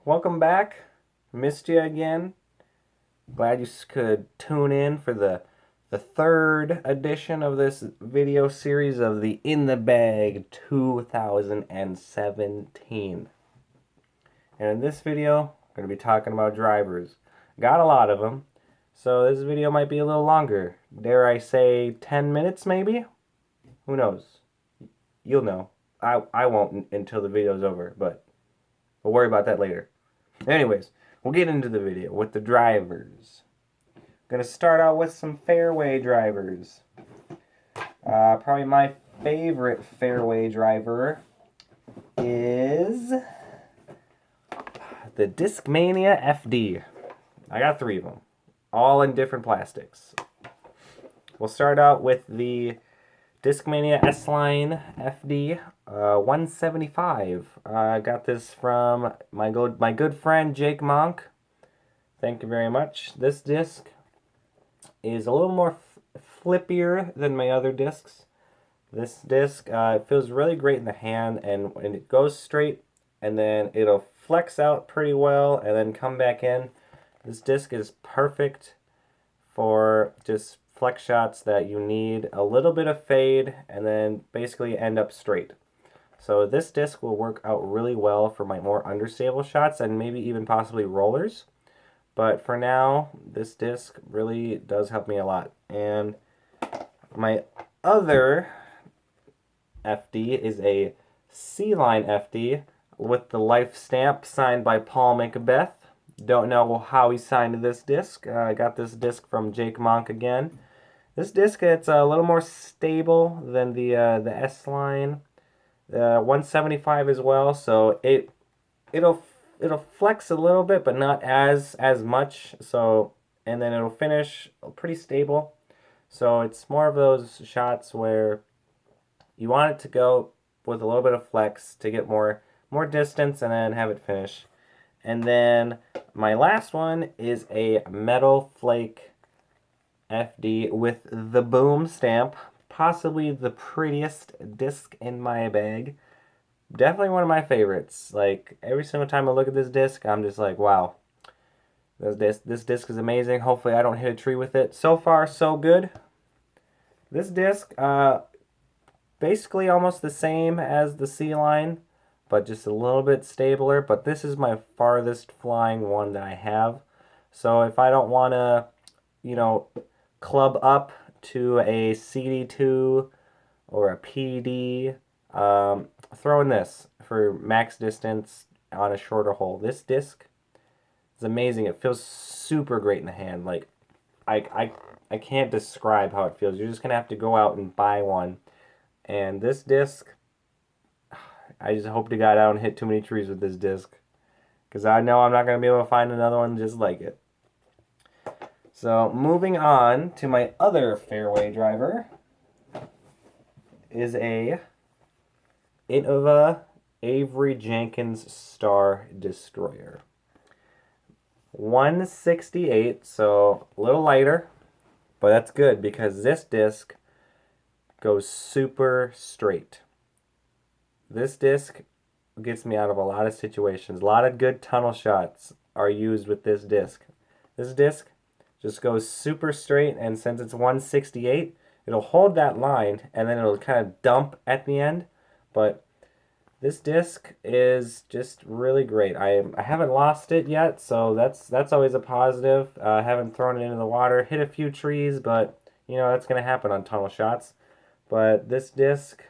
Welcome back. Missed you again. Glad you could tune in for the third edition of this video series of the In the Bag 2017. And in this video, I'm going to be talking about drivers. Got a lot of them, so this video might be a little longer. Dare I say 10 minutes maybe? Who knows? You'll know. I won't until the video's over, but we'll worry about that later. Anyways, we'll get into the video with the drivers. Gonna start out with some fairway drivers. Probably my favorite fairway driver is the Discmania FD. I got 3 of them, all in different plastics. We'll start out with the Discmania S-Line FD 175. I got this from my good friend Jake Monk. Thank you very much. This disc is a little more flippier than my other discs. This disc feels really great in the hand, and it goes straight, and then it'll flex out pretty well, and then come back in. This disc is perfect for just flex shots that you need a little bit of fade, and then basically end up straight. So this disc will work out really well for my more understable shots and maybe even possibly rollers. But for now, this disc really does help me a lot. And my other FD is a C-Line FD with the life stamp signed by Paul Macbeth. Don't know how he signed this disc. I got this disc from Jake Monk again. This disc, it's a little more stable than the S-Line 175 as well, so it'll flex a little bit, but not as much. So, and then it'll finish pretty stable. So it's more of those shots where you want it to go with a little bit of flex to get more distance and then have it finish. And then my last one is a Metal Flake FD with the boom stamp. Possibly the prettiest disc in my bag. Definitely one of my favorites. Like, every single time I look at this disc, I'm just like, wow. This disc is amazing. Hopefully I don't hit a tree with it. So far, so good. This disc, basically almost the same as the C-Line, but just a little bit stabler. But this is my farthest flying one that I have. So if I don't want to, club up to a CD2 or a PD, throw in this for max distance on a shorter hole. This disc is amazing. It feels super great in the hand. Like, I can't describe how it feels. You're just gonna have to go out and buy one. And this disc, I just hope to God I don't hit too many trees with this disc, because I know I'm not gonna be able to find another one just like it. So moving on to my other fairway driver is a Innova Avery Jenkins Star Destroyer. 168, so a little lighter, but that's good because this disc goes super straight. This disc gets me out of a lot of situations. A lot of good tunnel shots are used with this disc. This disc just goes super straight, and since it's 168, it'll hold that line, and then it'll kind of dump at the end. But this disc is just really great. I haven't lost it yet, so that's always a positive. I haven't thrown it into the water, hit a few trees, but that's gonna happen on tunnel shots. But this disc,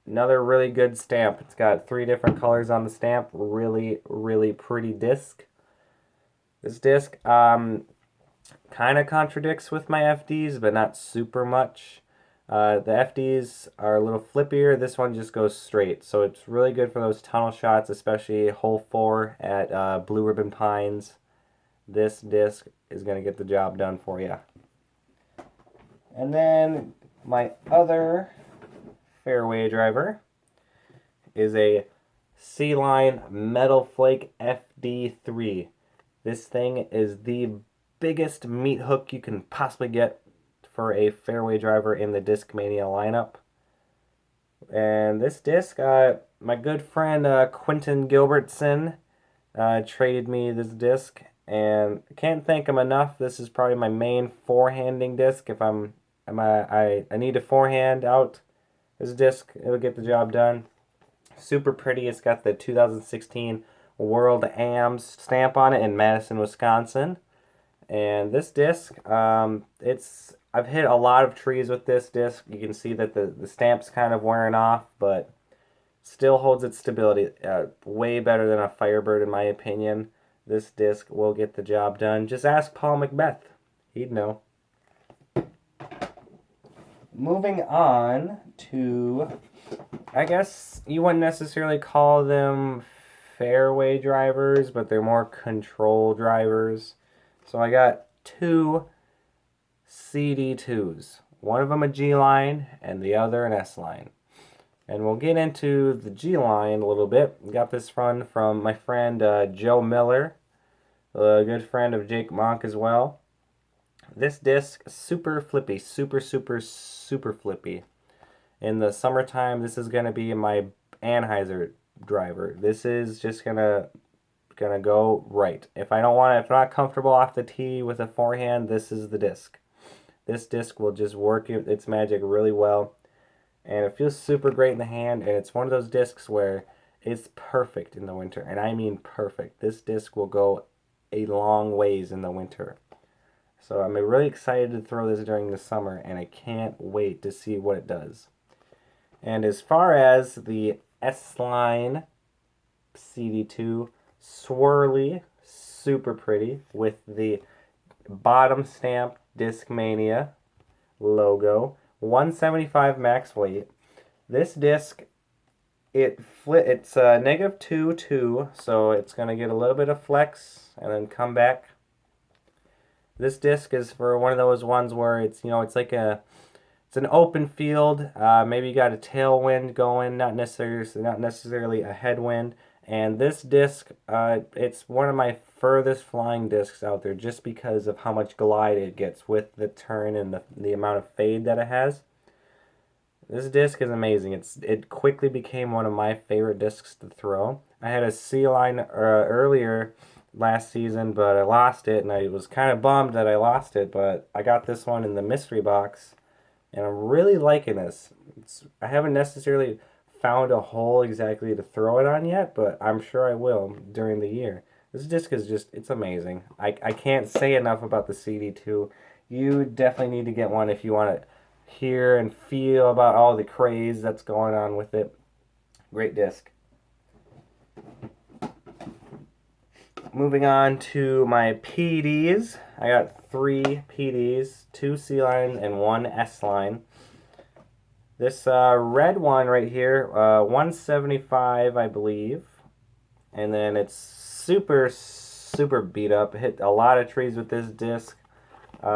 another really good stamp. It's got 3 different colors on the stamp. Really, really pretty disc. This disc, kind of contradicts with my FDs, but not super much. The FDs are a little flippier. This one just goes straight. So it's really good for those tunnel shots, especially hole 4 at Blue Ribbon Pines. This disc is going to get the job done for you. And then my other fairway driver is a C-Line Metal Flake FD3. This thing is the biggest meat hook you can possibly get for a fairway driver in the Discmania lineup. And this disc, my good friend Quentin Gilbertson traded me this disc, and I can't thank him enough. This is probably my main forehanding disc. If I need to forehand out this disc, it'll get the job done. Super pretty. It's got the 2016 World AMS stamp on it in Madison, Wisconsin. And this disc, I've hit a lot of trees with this disc. You can see that the stamp's kind of wearing off, but still holds its stability. Way better than a Firebird in my opinion. This disc will get the job done. Just ask Paul Macbeth. He'd know. Moving on to, I guess you wouldn't necessarily call them fairway drivers, but they're more control drivers. So I got two CD2s. One of them a G line and the other an S line. And we'll get into the G line a little bit. Got this one from my friend Joe Miller, a good friend of Jake Monk as well. This disc, super flippy, super flippy. In the summertime, this is going to be my Anheuser driver. This is just gonna go right. If I'm not comfortable off the tee with a forehand, this is the disc. This disc will just work its magic really well. And it feels super great in the hand, and it's one of those discs where it's perfect in the winter, and I mean perfect. This disc will go a long ways in the winter. So I'm really excited to throw this during the summer, and I can't wait to see what it does. And as far as the S-Line CD2, swirly, super pretty, with the bottom stamp Discmania logo. 175 max weight. This disc, it's -2, so it's going to get a little bit of flex and then come back. This disc is for one of those ones where it's an open field. Maybe you got a tailwind going, not necessarily a headwind. And this disc, it's one of my furthest flying discs out there just because of how much glide it gets with the turn and the amount of fade that it has. This disc is amazing. It quickly became one of my favorite discs to throw. I had a C-Line earlier last season, but I lost it, and I was kind of bummed that I lost it, but I got this one in the mystery box, and I'm really liking this. I haven't necessarily found a hole exactly to throw it on yet, but I'm sure I will during the year. This disc is it's amazing. I can't say enough about the CD2. You definitely need to get one if you want to hear and feel about all the craze that's going on with it. Great disc. Moving on to my PDs. I got 3 PDs, 2 C-line and 1 S-line. This red one right here, 175, I believe. And then it's super beat up. Hit a lot of trees with this disc.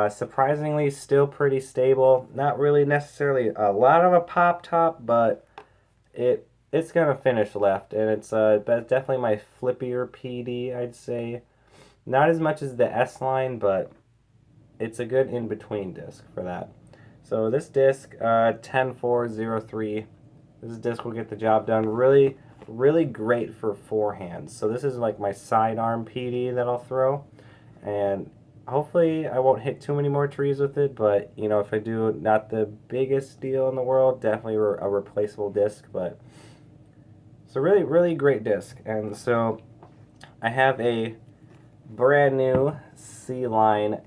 Surprisingly, still pretty stable. Not really necessarily a lot of a pop top, but it's gonna finish left, and it's definitely my flippier PD, I'd say. Not as much as the S-Line, but it's a good in-between disc for that. So this disc, 10403, this disc will get the job done. Really great for forehands. So this is like my sidearm PD that I'll throw, and hopefully I won't hit too many more trees with it, but if I do, not the biggest deal in the world, definitely a replaceable disc, but it's a really great disc. And so I have a brand new C-Line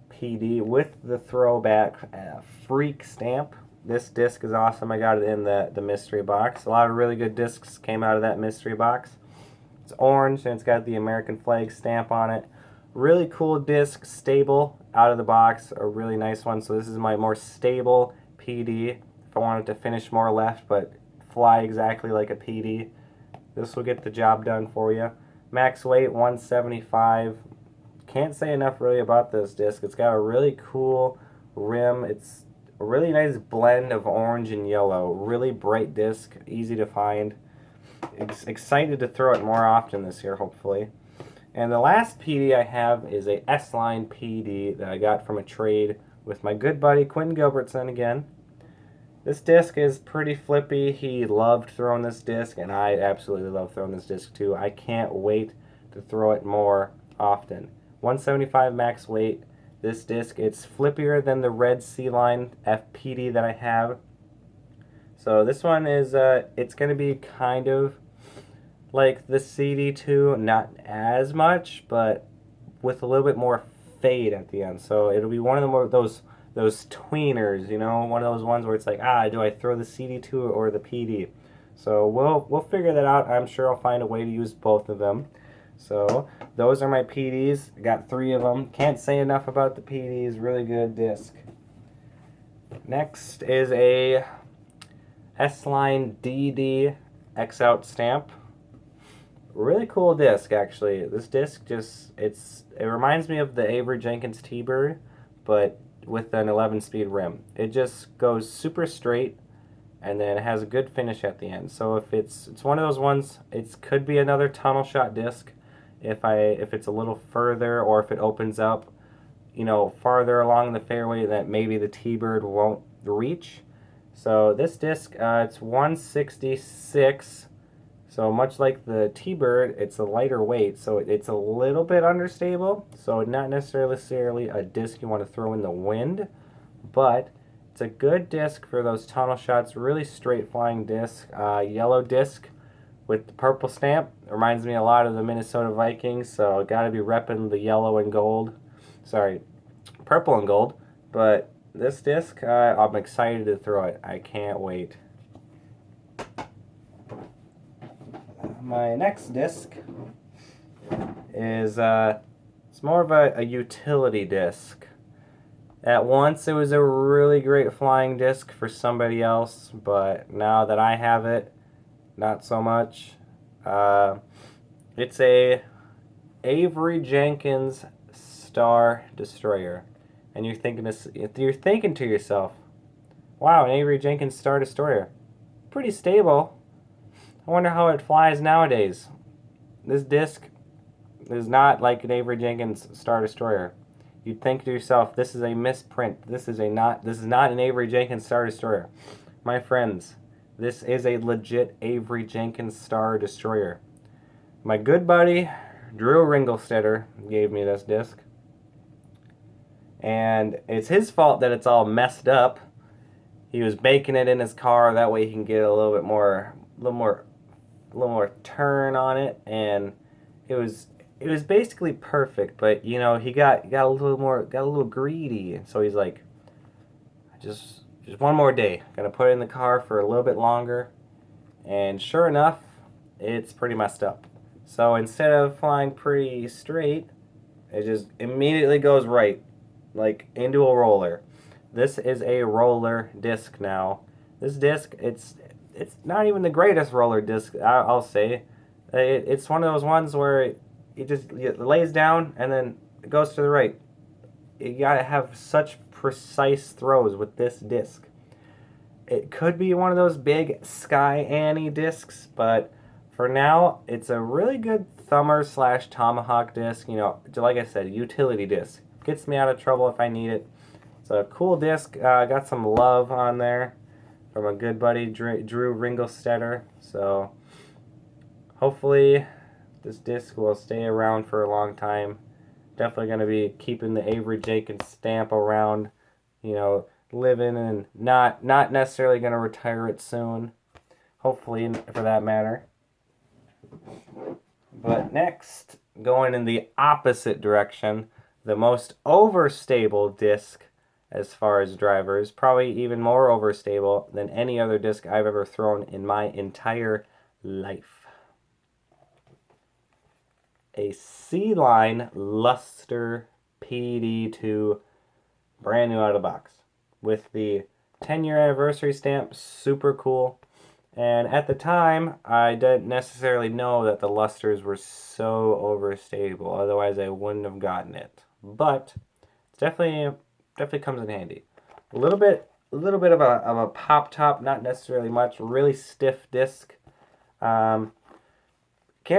PD with the throwback freak stamp. This disc is awesome. I got it in the mystery box. A lot of really good discs came out of that mystery box. It's orange and it's got the American flag stamp on it. Really cool disc, stable out of the box, a really nice one. So this is my more stable PD. If I wanted to finish more left but fly exactly like a PD, this will get the job done for you. Max weight 175. Can't say enough really about this disc. It's got a really cool rim. It's a really nice blend of orange and yellow. Really bright disc, easy to find. Excited to throw it more often this year, hopefully. And the last PD I have is a S-Line PD that I got from a trade with my good buddy Quentin Gilbertson again. This disc is pretty flippy. He loved throwing this disc, and I absolutely love throwing this disc too. I can't wait to throw it more often. 175 max weight. This disc, it's flippier than the red C-Line FPD that I have. So this one is, it's going to be kind of like the CD2, not as much, but with a little bit more fade at the end. So it'll be one of the more those tweeners, you know, one of those ones where it's like, do I throw the CD2 or the PD? So we'll figure that out. I'm sure I'll find a way to use both of them. So those are my PDs. I got 3 of them. Can't say enough about the PDs. Really good disc. Next is a S-Line DD X-Out stamp. Really cool disc, actually. This disc it reminds me of the Avery Jenkins T-Bird, but with an 11-speed rim. It just goes super straight, and then it has a good finish at the end. So if it's one of those ones, it could be another tunnel shot disc if it's a little further, or if it opens up, you know, farther along the fairway that maybe the T-Bird won't reach. So this disc, it's 166. So much like the T-Bird, it's a lighter weight, so it's a little bit understable. So not necessarily a disc you want to throw in the wind, but it's a good disc for those tunnel shots. Really straight flying disc. Yellow disc with the purple stamp. Reminds me a lot of the Minnesota Vikings, so got to be repping the yellow and gold. Sorry, purple and gold. But this disc, I'm excited to throw it. I can't wait. My next disc is it's more of a utility disc. At once it was a really great flying disc for somebody else, but now that I have it, not so much. It's a Avery Jenkins Star Destroyer, and you're thinking to yourself, wow, an Avery Jenkins Star Destroyer, pretty stable. I wonder how it flies nowadays. This disc is not like an Avery Jenkins Star Destroyer. You'd think to yourself, this is a misprint. This is not an Avery Jenkins Star Destroyer. My friends, this is a legit Avery Jenkins Star Destroyer. My good buddy Drew Ringelstetter gave me this disc, and it's his fault that it's all messed up. He was baking it in his car, that way he can get a little more turn on it, and it was basically perfect. But you know, he got a little greedy, and so he's like, just one more day, gonna put it in the car for a little bit longer. And sure enough, it's pretty messed up. So instead of flying pretty straight, it just immediately goes right, like into a roller. This is a roller disc now. This disc, it's not even the greatest roller disc, I'll say. It's one of those ones where it lays down and then it goes to the right. You gotta have such precise throws with this disc. It could be one of those big Sky Annie discs, but for now, it's a really good thumber / tomahawk disc. You know, like I said, utility disc. Gets me out of trouble if I need it. It's a cool disc. Got some love on there from a good buddy, Drew Ringelstetter. So hopefully this disc will stay around for a long time. Definitely going to be keeping the Avery Jenkins stamp around, you know, living, and not necessarily going to retire it soon. Hopefully, for that matter. But next, going in the opposite direction, the most overstable disc as far as drivers, probably even more overstable than any other disc I've ever thrown in my entire life. A C-Line Luster PD2, brand new out of the box, with the 10-year anniversary stamp. Super cool. And at the time, I didn't necessarily know that the lusters were so overstable. Otherwise, I wouldn't have gotten it. But it's definitely comes in handy. A little bit of a pop top, not necessarily much. Really stiff disc. Can't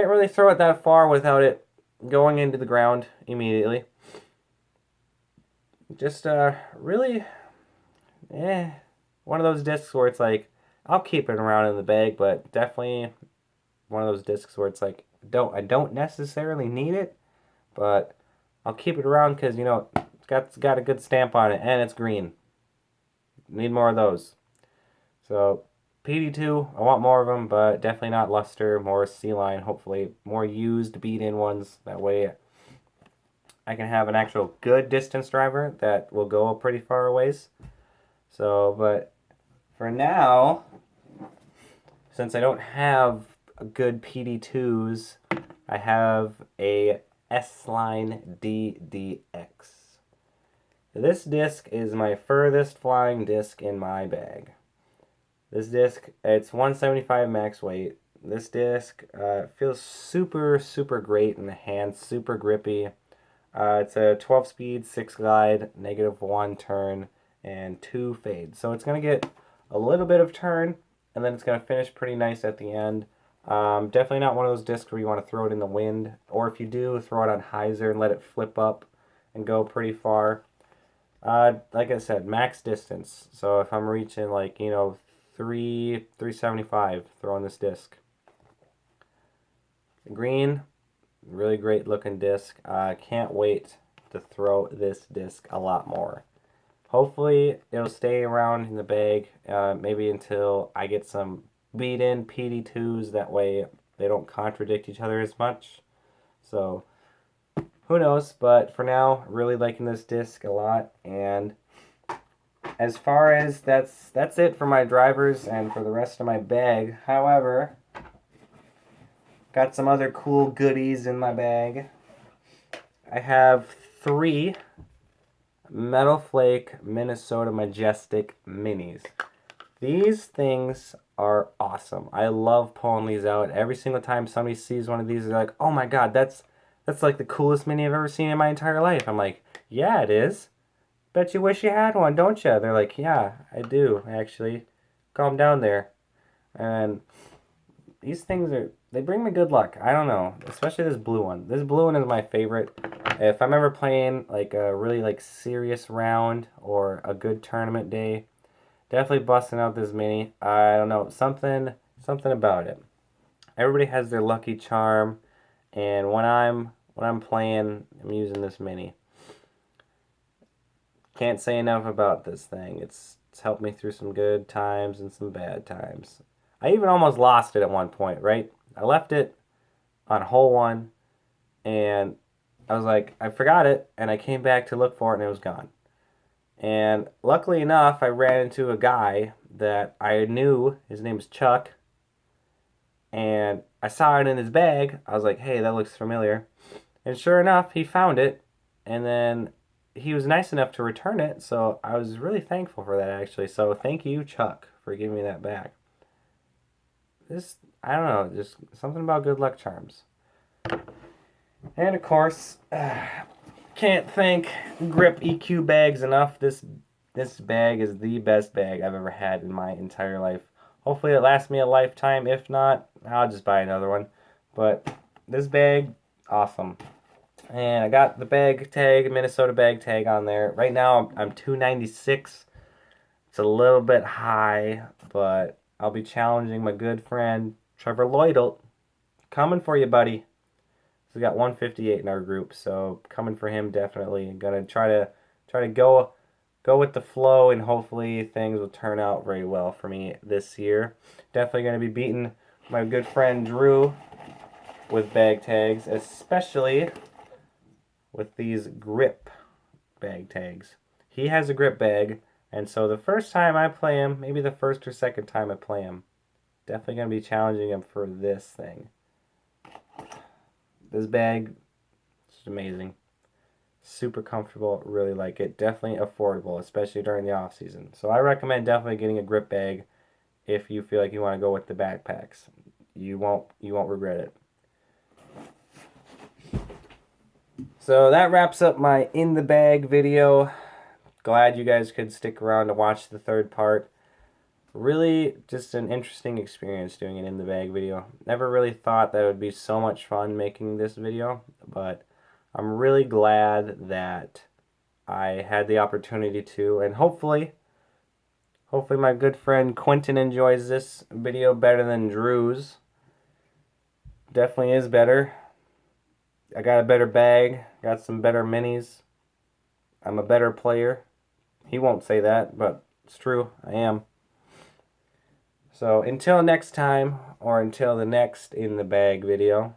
really throw it that far without it going into the ground immediately. Just really, one of those discs where it's like, I'll keep it around in the bag, but definitely one of those discs where it's like, I don't necessarily need it, but I'll keep it around because, it's got a good stamp on it, and it's green. Need more of those. So, PD2, I want more of them, but definitely not luster, more C-line, hopefully more used beat-in ones. That way I can have an actual good distance driver that will go a pretty far ways. So, but for now, since I don't have good PD2s, I have a S-Line DDX. This disc is my furthest flying disc in my bag. This disc, it's 175 max weight. This disc feels super, super great in the hand, super grippy. It's a 12-speed, 6 glide, -1 turn, and 2 fade. So it's going to get a little bit of turn, and then it's going to finish pretty nice at the end. Definitely not one of those discs where you want to throw it in the wind, or if you do, throw it on hyzer and let it flip up and go pretty far. Like I said, max distance. So if I'm reaching 375 throwing this disc. Green, really great looking disc. Can't wait to throw this disc a lot more. Hopefully it'll stay around in the bag maybe until I get some beat-in PD2s. That way they don't contradict each other as much. So who knows, but for now, really liking this disc a lot. And as far as that's it for my drivers and for the rest of my bag. However, got some other cool goodies in my bag. I have 3 Metal Flake Minnesota Majestic Minis. These things are awesome. I love pulling these out. Every single time somebody sees one of these, they're like, "Oh my god, that's like the coolest mini I've ever seen in my entire life." I'm like, "Yeah, it is. Bet you wish you had one, don't you?" They're like, "Yeah, I do, actually. Calm down there." And these things they bring me good luck. I don't know, especially this blue one. This blue one is my favorite. If I'm ever playing like a really serious round or a good tournament day, definitely busting out this mini. I don't know, something about it. Everybody has their lucky charm, and when I'm playing, I'm using this mini. Can't say enough about this thing. It's helped me through some good times and some bad times. I even almost lost it at one point, right? I left it on hole 1, and I was like, I forgot it, and I came back to look for it, and it was gone. And luckily enough, I ran into a guy that I knew. His name is Chuck, and I saw it in his bag. I was like, hey, that looks familiar. And sure enough, he found it, and then he was nice enough to return it, so I was really thankful for that, actually. So thank you, Chuck, for giving me that back. I don't know, just something about good luck charms. And of course, can't thank Grip EQ bags enough. This bag is the best bag I've ever had in my entire life. Hopefully it lasts me a lifetime. If not, I'll just buy another one. But this bag, awesome. And I got the bag tag, Minnesota bag tag on there. Right now I'm 296. It's a little bit high, but I'll be challenging my good friend Trevor Lloydelt. Coming for you, buddy. So we got 158 in our group, so coming for him definitely. Gonna try to go with the flow, and hopefully things will turn out very well for me this year. Definitely gonna be beating my good friend Drew with bag tags, especially with these grip bag tags. He has a grip bag, and so the first time I play him, maybe the first or second time I play him, definitely gonna be challenging him for this thing. This bag is amazing. Super comfortable, really like it. Definitely affordable, especially during the off season. So I recommend definitely getting a grip bag if you feel like you want to go with the backpacks. You won't regret it. So that wraps up my in the bag video. Glad you guys could stick around to watch the third part. Really just an interesting experience doing an in the bag video. Never really thought that it would be so much fun making this video, but I'm really glad that I had the opportunity to, and hopefully my good friend Quentin enjoys this video better than Drew's. definitely is better. I got a better bag, got some better minis. I'm a better player. He won't say that, but it's true. I am. So until next time, or until the next in the bag video,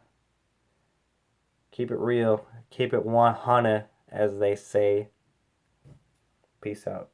keep it real, keep it 100, as they say. Peace out.